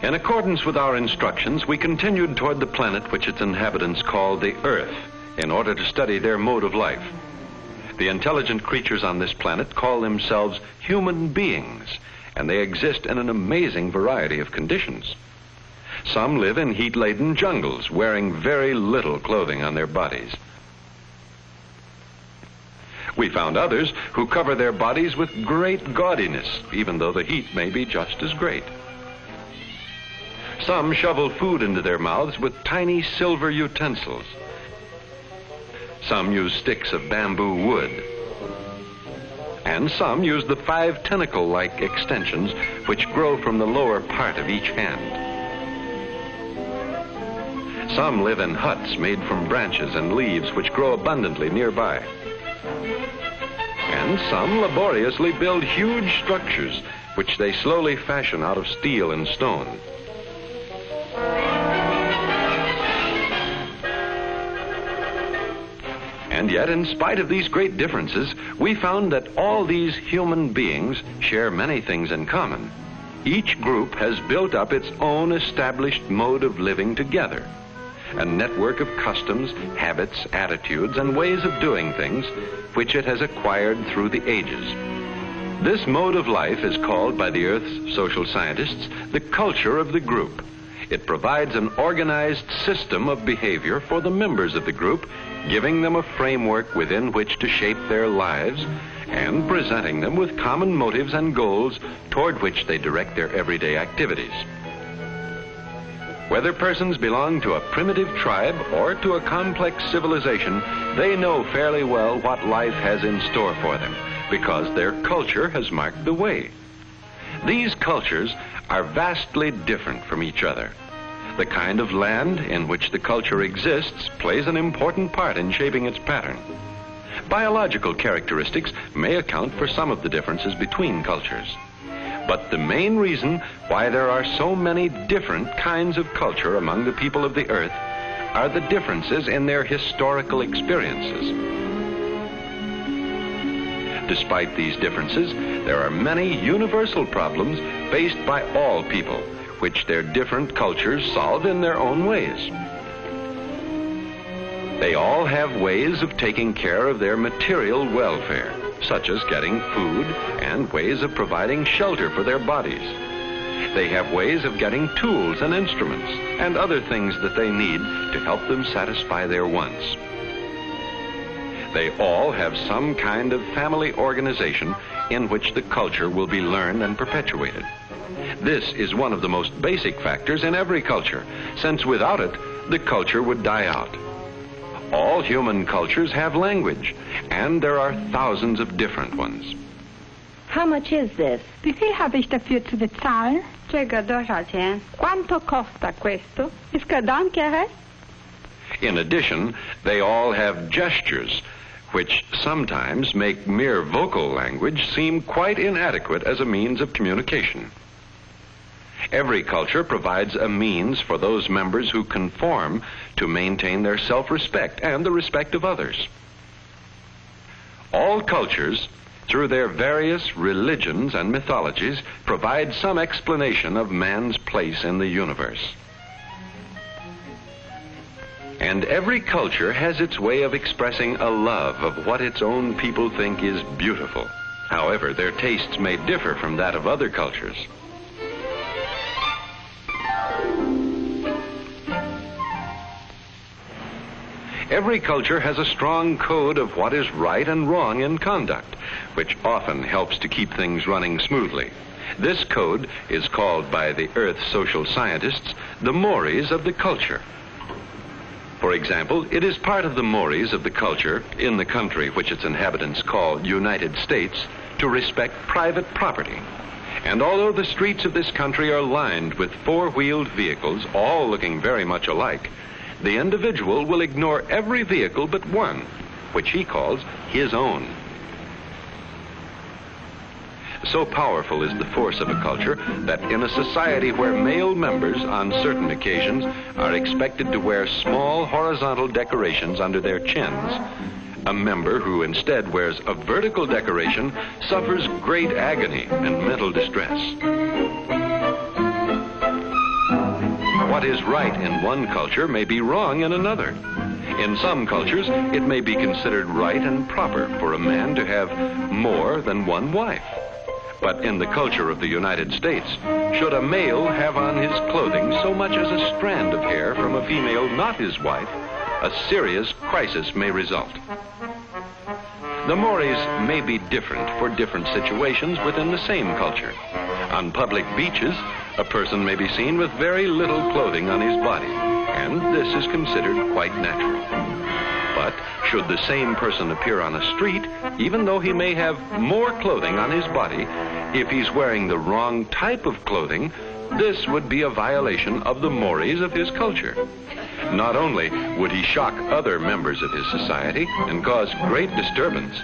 In accordance with our instructions, we continued toward the planet which its inhabitants call the Earth, in order to study their mode of life. The intelligent creatures on this planet call themselves human beings, and they exist in an amazing variety of conditions. Some live in heat-laden jungles, wearing very little clothing on their bodies. We found others who cover their bodies with great gaudiness, even though the heat may be just as great. Some shovel food into their mouths with tiny silver utensils. Some use sticks of bamboo wood. And some use the 5 tentacle-like extensions which grow from the lower part of each hand. Some live in huts made from branches and leaves which grow abundantly nearby. And some laboriously build huge structures which they slowly fashion out of steel and stone. And yet, in spite of these great differences, we found that all these human beings share many things in common. Each group has built up its own established mode of living together, a network of customs, habits, attitudes, and ways of doing things which it has acquired through the ages. This mode of life is called by the Earth's social scientists the culture of the group. It provides an organized system of behavior for the members of the group, giving them a framework within which to shape their lives and presenting them with common motives and goals toward which they direct their everyday activities. Whether persons belong to a primitive tribe or to a complex civilization, they know fairly well what life has in store for them because their culture has marked the way. These cultures are vastly different from each other. The kind of land in which the culture exists plays an important part in shaping its pattern. Biological characteristics may account for some of the differences between cultures. But the main reason why there are so many different kinds of culture among the people of the Earth are the differences in their historical experiences. Despite these differences, there are many universal problems faced by all people, which their different cultures solve in their own ways. They all have ways of taking care of their material welfare, such as getting food and ways of providing shelter for their bodies. They have ways of getting tools and instruments and other things that they need to help them satisfy their wants. They all have some kind of family organization in which the culture will be learned and perpetuated. This is one of the most basic factors in every culture, since without it, the culture would die out. All human cultures have language, and there are thousands of different ones. How much is this? Wie viel habe ich dafür zu bezahlen? 这个多少钱? Quanto costa questo? Iscă dan chiar? In addition, they all have gestures, which sometimes make mere vocal language seem quite inadequate as a means of communication. Every culture provides a means for those members who conform to maintain their self-respect and the respect of others. All cultures, through their various religions and mythologies, provide some explanation of man's place in the universe. And every culture has its way of expressing a love of what its own people think is beautiful. However, their tastes may differ from that of other cultures. Every culture has a strong code of what is right and wrong in conduct, which often helps to keep things running smoothly. This code is called by the Earth's social scientists the mores of the culture. For example, it is part of the mores of the culture in the country which its inhabitants call United States to respect private property. And although the streets of this country are lined with four-wheeled vehicles, all looking very much alike, the individual will ignore every vehicle but one, which he calls his own. So powerful is the force of a culture that in a society where male members on certain occasions are expected to wear small horizontal decorations under their chins, a member who instead wears a vertical decoration suffers great agony and mental distress. What is right in one culture may be wrong in another. In some cultures, it may be considered right and proper for a man to have more than one wife. But in the culture of the United States, should a male have on his clothing so much as a strand of hair from a female not his wife, a serious crisis may result. The mores may be different for different situations within the same culture. On public beaches, a person may be seen with very little clothing on his body, and this is considered quite natural. But should the same person appear on a street, even though he may have more clothing on his body, if he's wearing the wrong type of clothing, this would be a violation of the mores of his culture. Not only would he shock other members of his society and cause great disturbance,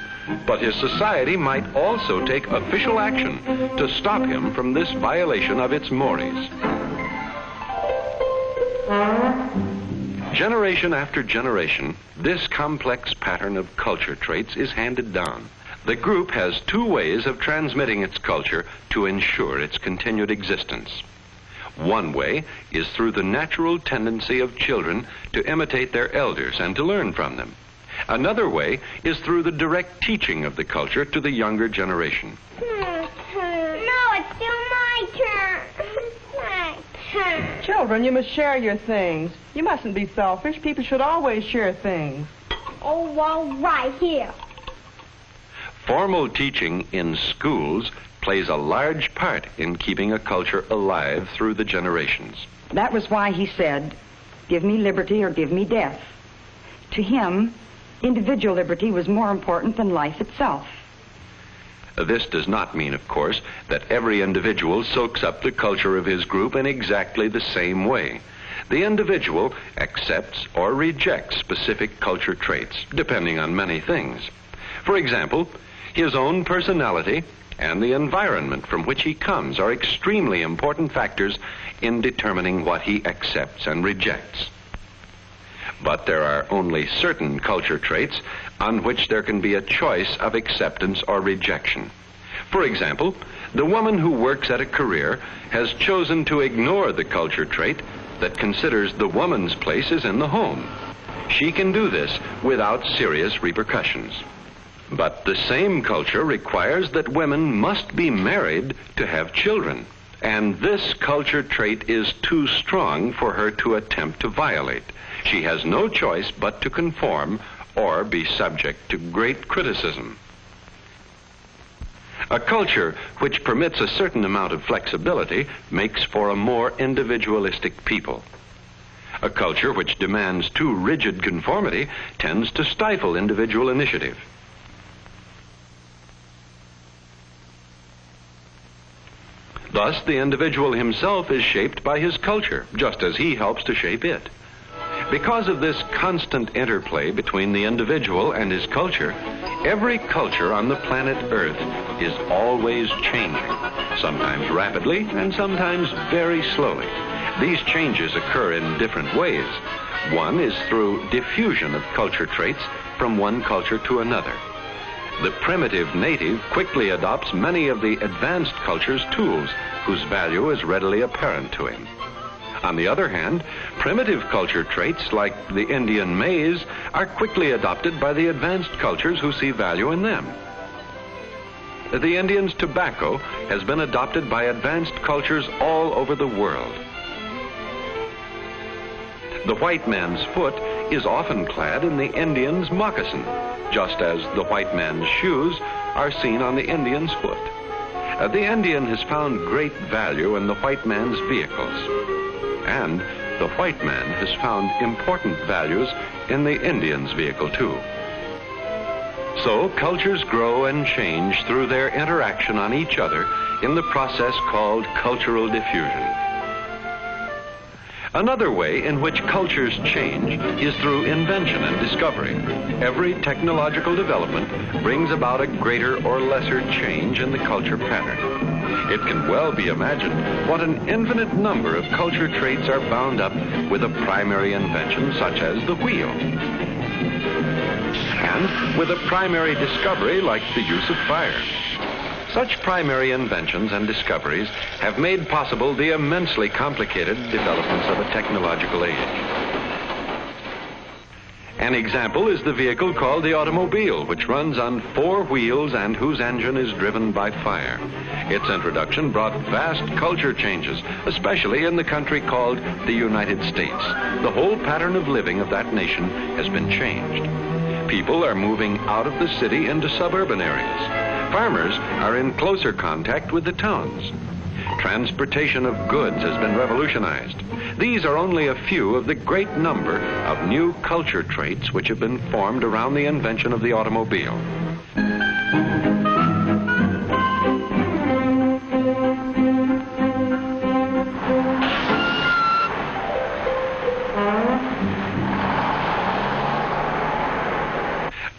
but his society might also take official action to stop him from this violation of its mores. Generation after generation, this complex pattern of culture traits is handed down. The group has two ways of transmitting its culture to ensure its continued existence. One way is through the natural tendency of children to imitate their elders and to learn from them. Another way is through the direct teaching of the culture to the younger generation. No, it's still my turn. Children, you must share your things. You mustn't be selfish. People should always share things. Oh, all right, here. Formal teaching in schools plays a large part in keeping a culture alive through the generations. That was why he said, "Give me liberty or give me death." To him, individual liberty was more important than life itself. This does not mean, of course, that every individual soaks up the culture of his group in exactly the same way. The individual accepts or rejects specific culture traits, depending on many things. For example, his own personality and the environment from which he comes are extremely important factors in determining what he accepts and rejects. But there are only certain culture traits on which there can be a choice of acceptance or rejection. For example, the woman who works at a career has chosen to ignore the culture trait that considers the woman's place is in the home. She can do this without serious repercussions. But the same culture requires that women must be married to have children, and this culture trait is too strong for her to attempt to violate. She has no choice but to conform or be subject to great criticism. A culture which permits a certain amount of flexibility makes for a more individualistic people. A culture which demands too rigid conformity tends to stifle individual initiative. Thus, the individual himself is shaped by his culture, just as he helps to shape it. Because of this constant interplay between the individual and his culture, every culture on the planet Earth is always changing, sometimes rapidly and sometimes very slowly. These changes occur in different ways. One is through diffusion of culture traits from one culture to another. The primitive native quickly adopts many of the advanced culture's tools, whose value is readily apparent to him. On the other hand, primitive culture traits like the Indian maize are quickly adopted by the advanced cultures who see value in them. The Indian's tobacco has been adopted by advanced cultures all over the world. The white man's foot is often clad in the Indian's moccasin, just as the white man's shoes are seen on the Indian's foot. The Indian has found great value in the white man's vehicles, and the white man has found important values in the Indian's vehicle too. So cultures grow and change through their interaction on each other in the process called cultural diffusion. Another way in which cultures change is through invention and discovery. Every technological development brings about a greater or lesser change in the culture pattern. It can well be imagined what an infinite number of culture traits are bound up with a primary invention such as the wheel, and with a primary discovery like the use of fire. Such primary inventions and discoveries have made possible the immensely complicated developments of a technological age. An example is the vehicle called the automobile, which runs on 4 wheels and whose engine is driven by fire. Its introduction brought vast culture changes, especially in the country called the United States. The whole pattern of living of that nation has been changed. People are moving out of the city into suburban areas. Farmers are in closer contact with the towns. Transportation of goods has been revolutionized. These are only a few of the great number of new culture traits which have been formed around the invention of the automobile.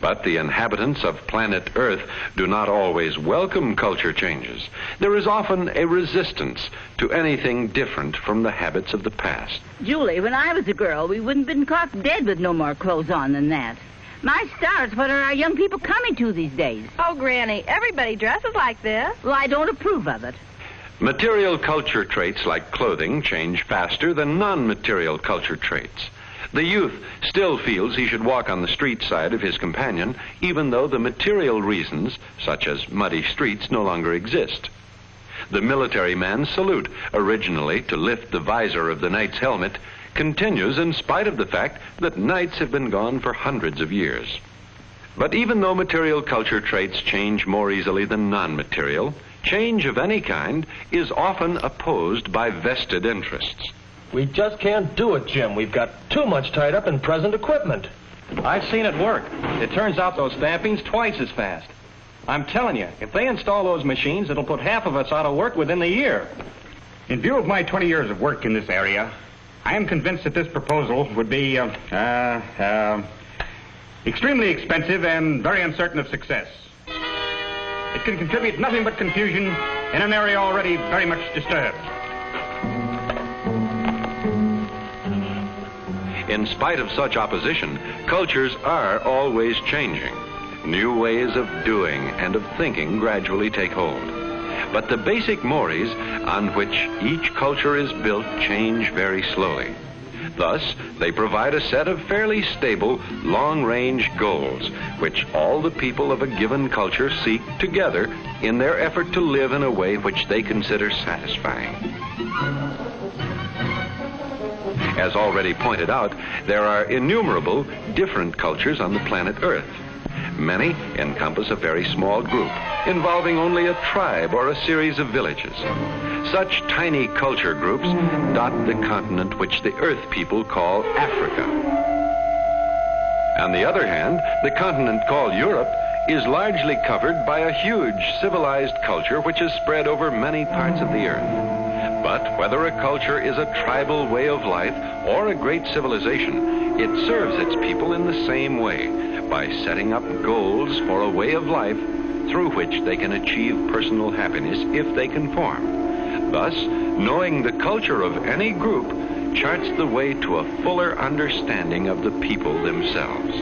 But the inhabitants of planet Earth do not always welcome culture changes. There is often a resistance to anything different from the habits of the past. Julie, when I was a girl, we wouldn't have been caught dead with no more clothes on than that. My stars, what are our young people coming to these days? Oh, Granny, everybody dresses like this. Well, I don't approve of it. Material culture traits like clothing change faster than non-material culture traits. The youth still feels he should walk on the street side of his companion, even though the material reasons, such as muddy streets, no longer exist. The military man's salute, originally to lift the visor of the knight's helmet, continues in spite of the fact that knights have been gone for hundreds of years. But even though material culture traits change more easily than non-material, change of any kind is often opposed by vested interests. We just can't do it, Jim. We've got too much tied up in present equipment. I've seen it work. It turns out those stampings twice as fast. I'm telling you, if they install those machines, it'll put half of us out of work within the year. In view of my 20 years of work in this area, I am convinced that this proposal would be extremely expensive and very uncertain of success. It can contribute nothing but confusion in an area already very much disturbed. In spite of such opposition, cultures are always changing. New ways of doing and of thinking gradually take hold. But the basic mores on which each culture is built change very slowly. Thus, they provide a set of fairly stable, long-range goals, which all the people of a given culture seek together in their effort to live in a way which they consider satisfying. As already pointed out, there are innumerable different cultures on the planet Earth. Many encompass a very small group, involving only a tribe or a series of villages. Such tiny culture groups dot the continent which the Earth people call Africa. On the other hand, the continent called Europe is largely covered by a huge civilized culture which is spread over many parts of the Earth. But whether a culture is a tribal way of life or a great civilization, it serves its people in the same way, by setting up goals for a way of life through which they can achieve personal happiness if they conform. Thus, knowing the culture of any group charts the way to a fuller understanding of the people themselves.